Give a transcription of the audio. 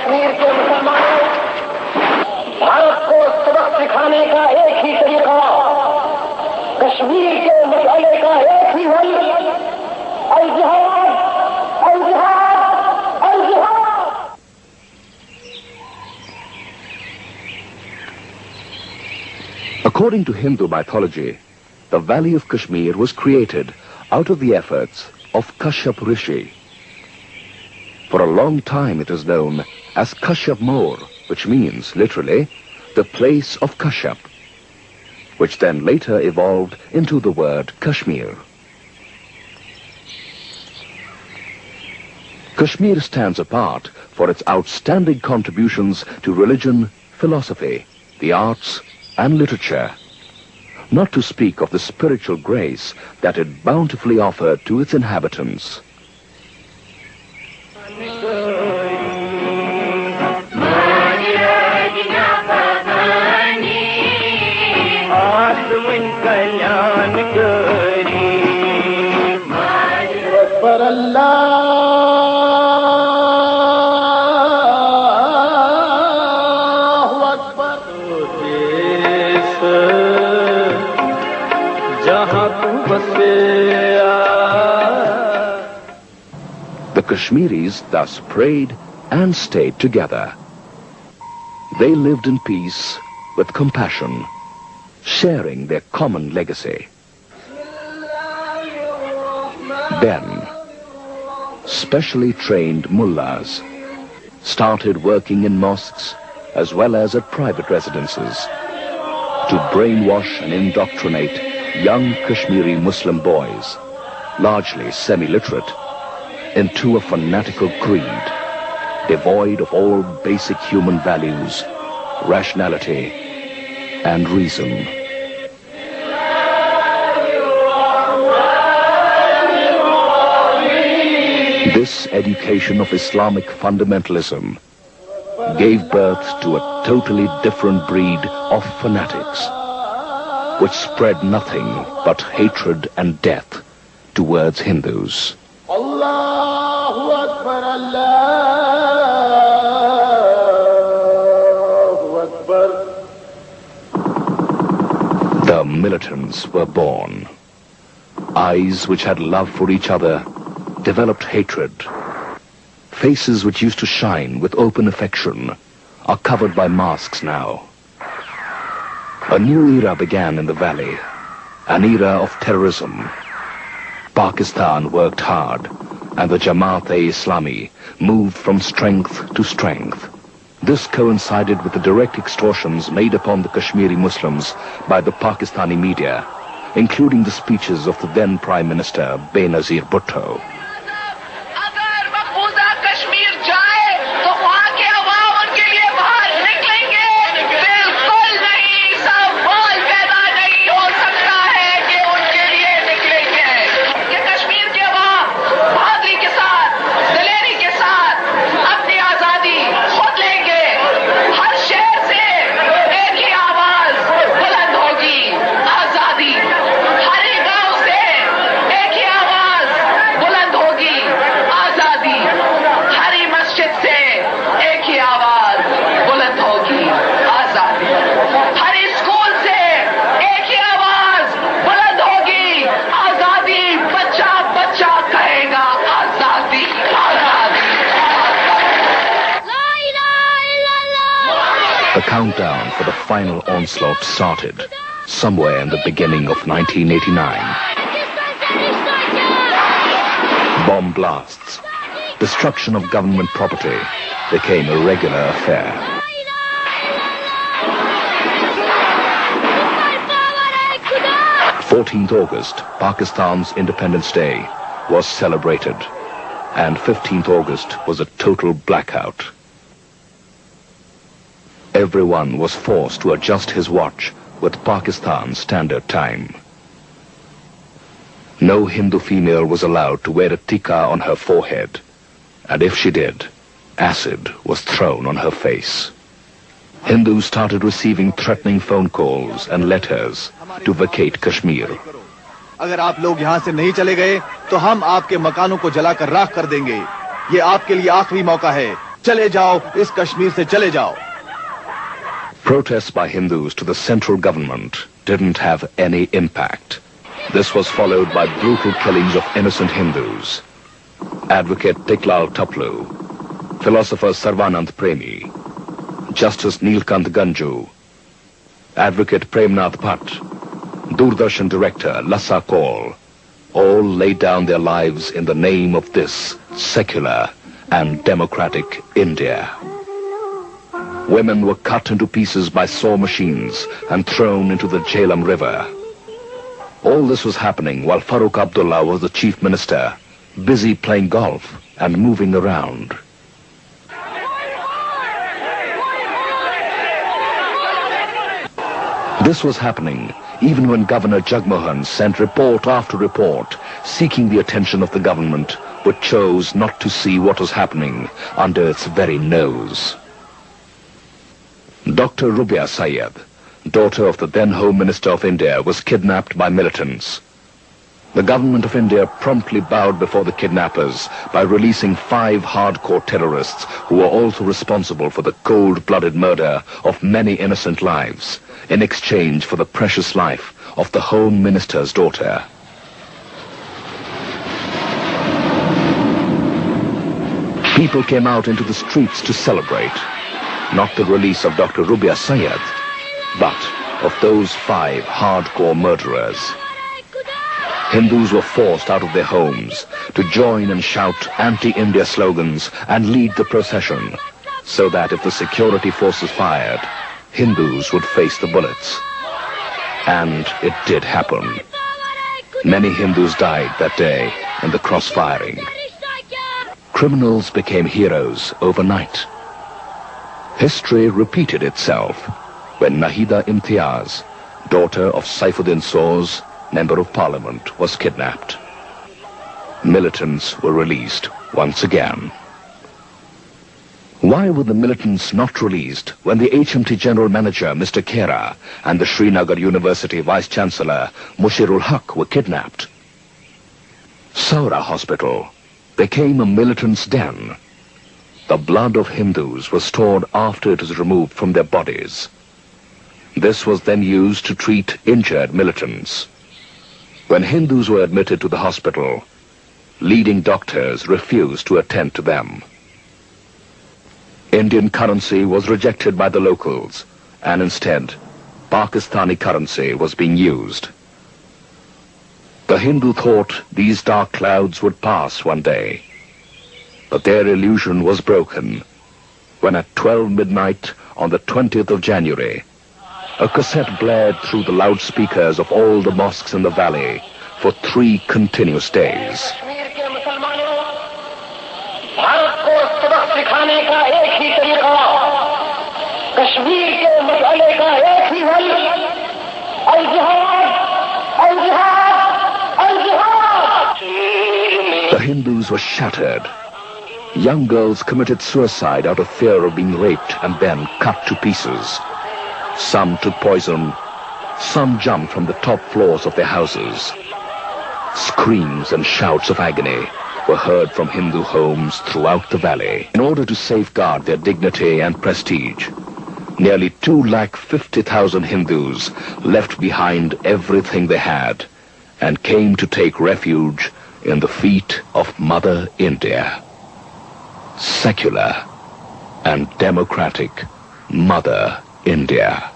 कश्मीर के मुसलमानों, भारत को सबक सिखाने का एक ही तरीका, कश्मीर के मसले का एक ही हल, अल-जिहाद, अल-जिहाद, अल-जिहाद। According to Hindu mythology, the valley of Kashmir was created out of the efforts of Kashyap Rishi. For a long time it is known as Kashyap Mor, which means literally the place of Kashyap, which then later evolved into the word Kashmir. Kashmir stands apart for its outstanding contributions to religion, philosophy, the arts, and literature, not to speak of the spiritual grace that it bountifully offered to its inhabitants. The Kashmiris thus prayed and stayed together. They lived in peace with compassion, sharing their common legacy. Then, specially trained mullahs started working in mosques as well as at private residences to brainwash and indoctrinate young Kashmiri Muslim boys, largely semi-literate, into a fanatical creed, devoid of all basic human values, rationality, and reason. This education of Islamic fundamentalism gave birth to a totally different breed of fanatics, which spread nothing but hatred and death towards Hindus. Allahu Akbar, Allahu Akbar. The militants were born. Eyes which had love for each other developed hatred. Faces which used to shine with open affection are covered by masks now. A new era began in the valley, an era of terrorism. Pakistan worked hard, and the Jamaat-e-Islami moved from strength to strength. This coincided with the direct extortions made upon the Kashmiri Muslims by the Pakistani media, including the speeches of the then Prime Minister Benazir Bhutto. The countdown for the final onslaught started somewhere in the beginning of 1989. Bomb blasts, destruction of government property became a regular affair. 14th August, Pakistan's Independence Day, was celebrated, and 15th August was a total blackout. Everyone was forced to adjust his watch with Pakistan's standard time. No Hindu female was allowed to wear a tikka on her forehead, and if she did, acid was thrown on her face. Hindus started receiving threatening phone calls and letters to vacate Kashmir. अगर आप लोग यहाँ से नहीं चले गए तो हम आपके मकानों को जलाकर राख कर देंगे। ये आपके लिए आखिरी मौका है। चले जाओ, इस कश्मीर से चले जाओ. Protests by Hindus to the central government didn't have any impact. This was followed by brutal killings of innocent Hindus. Advocate Tiklal Tuplu, philosopher Sarvanand Premi, Justice Neelkant Ganju, Advocate Premnath Bhatt, Doordarshan director Lassa Kaul, all laid down their lives in the name of this secular and democratic India. Women were cut into pieces by saw machines and thrown into the Jhelum River. All this was happening while Farooq Abdullah was the chief minister, busy playing golf and moving around. This was happening even when Governor Jagmohan sent report after report seeking the attention of the government, but chose not to see what was happening under its very nose. Dr. Rubia Sayed, daughter of the then Home Minister of India, was kidnapped by militants. The government of India promptly bowed before the kidnappers by releasing 5 hardcore terrorists who were also responsible for the cold-blooded murder of many innocent lives in exchange for the precious life of the Home Minister's daughter. People came out into the streets to celebrate, not the release of Dr. Rubia Sayed, but of those 5 hardcore murderers. Hindus were forced out of their homes to join and shout anti-India slogans and lead the procession, so that if the security forces fired, Hindus would face the bullets. And it did happen. Many Hindus died that day in the cross-firing. Criminals became heroes overnight. History repeated itself when Nahida Imtiaz, daughter of Saifuddin Soz, Member of Parliament, was kidnapped. Militants were released once again. Why were the militants not released when the HMT General Manager, Mr. Khera, and the Srinagar University Vice-Chancellor, Mushirul Haq, were kidnapped? Saura Hospital became a militant's den. The blood of Hindus was stored after it was removed from their bodies. This was then used to treat injured militants. When Hindus were admitted to the hospital, leading doctors refused to attend to them. Indian currency was rejected by the locals, and instead, Pakistani currency was being used. The Hindu thought these dark clouds would pass one day, but their illusion was broken when at 12 midnight on the 20th of January, a cassette blared through the loudspeakers of all the mosques in the valley for 3 continuous days. The Hindus were shattered. Young girls committed suicide out of fear of being raped and then cut to pieces. Some took poison, some jumped from the top floors of their houses. Screams and shouts of agony were heard from Hindu homes throughout the valley. In order to safeguard their dignity and prestige, nearly 250,000 Hindus left behind everything they had and came to take refuge in the feet of Mother India. Secular and democratic Mother India.